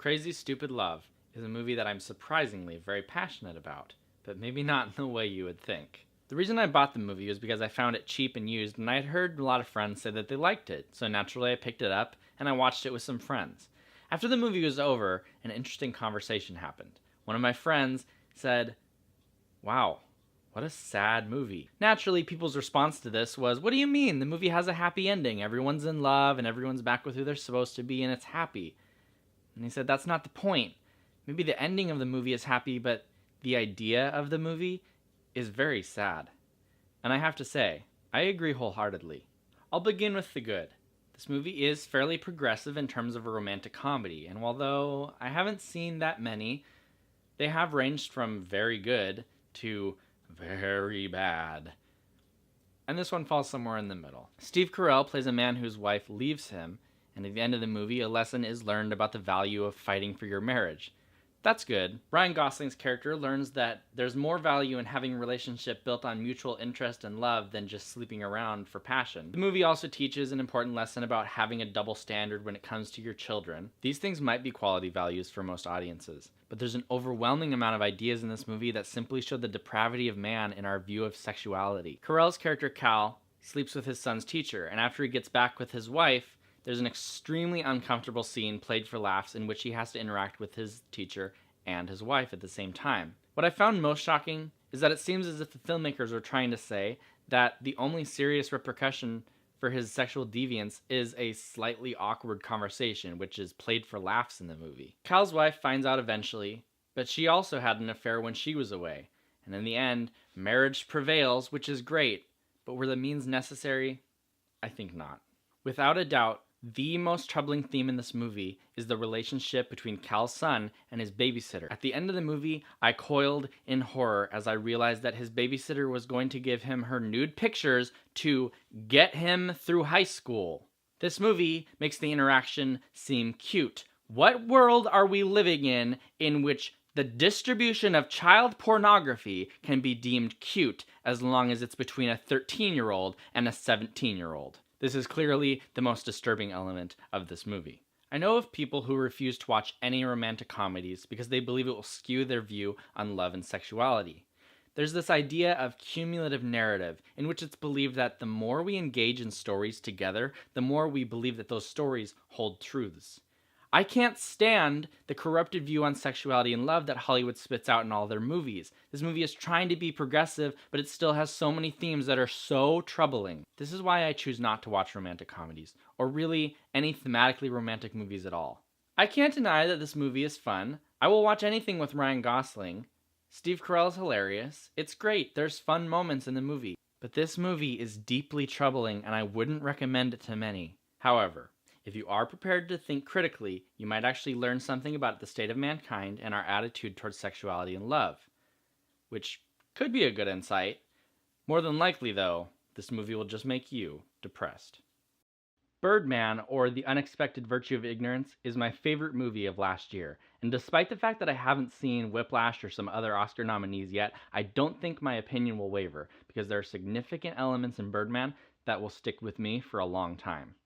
Crazy Stupid Love is a movie that I'm surprisingly very passionate about, but maybe not in the way you would think. The reason I bought the movie was because I found it cheap and used, and I had heard a lot of friends say that they liked it, so naturally I picked it up and I watched it with some friends. After the movie was over, an interesting conversation happened. One of my friends said, "Wow, what a sad movie." Naturally, people's response to this was, "What do you mean? The movie has a happy ending. Everyone's in love and everyone's back with who they're supposed to be and it's happy." And he said, "That's not the point. Maybe the ending of the movie is happy, but the idea of the movie is very sad." And I have to say, I agree wholeheartedly. I'll begin with the good. This movie is fairly progressive in terms of a romantic comedy, and although I haven't seen that many, they have ranged from very good to very bad. And this one falls somewhere in the middle. Steve Carell plays a man whose wife leaves him, and at the end of the movie, a lesson is learned about the value of fighting for your marriage. That's good. Ryan Gosling's character learns that there's more value in having a relationship built on mutual interest and love than just sleeping around for passion. The movie also teaches an important lesson about having a double standard when it comes to your children. These things might be quality values for most audiences, but there's an overwhelming amount of ideas in this movie that simply show the depravity of man in our view of sexuality. Carell's character Cal sleeps with his son's teacher, and after he gets back with his wife, there's an extremely uncomfortable scene played for laughs in which he has to interact with his teacher and his wife at the same time. What I found most shocking is that it seems as if the filmmakers were trying to say that the only serious repercussion for his sexual deviance is a slightly awkward conversation, which is played for laughs in the movie. Cal's wife finds out eventually, but she also had an affair when she was away. And in the end, marriage prevails, which is great, but were the means necessary? I think not. Without a doubt, the most troubling theme in this movie is the relationship between Cal's son and his babysitter. At the end of the movie, I coiled in horror as I realized that his babysitter was going to give him her nude pictures to get him through high school. This movie makes the interaction seem cute. What world are we living in which the distribution of child pornography can be deemed cute as long as it's between a 13-year-old and a 17-year-old? This is clearly the most disturbing element of this movie. I know of people who refuse to watch any romantic comedies because they believe it will skew their view on love and sexuality. There's this idea of cumulative narrative in which it's believed that the more we engage in stories together, the more we believe that those stories hold truths. I can't stand the corrupted view on sexuality and love that Hollywood spits out in all their movies. This movie is trying to be progressive, but it still has so many themes that are so troubling. This is why I choose not to watch romantic comedies, or really any thematically romantic movies at all. I can't deny that this movie is fun. I will watch anything with Ryan Gosling. Steve Carell is hilarious. It's great. There's fun moments in the movie. But this movie is deeply troubling, and I wouldn't recommend it to many. However, if you are prepared to think critically, you might actually learn something about the state of mankind and our attitude towards sexuality and love, which could be a good insight. More than likely, though, this movie will just make you depressed. Birdman, or The Unexpected Virtue of Ignorance, is my favorite movie of last year, and despite the fact that I haven't seen Whiplash or some other Oscar nominees yet, I don't think my opinion will waver, because there are significant elements in Birdman that will stick with me for a long time.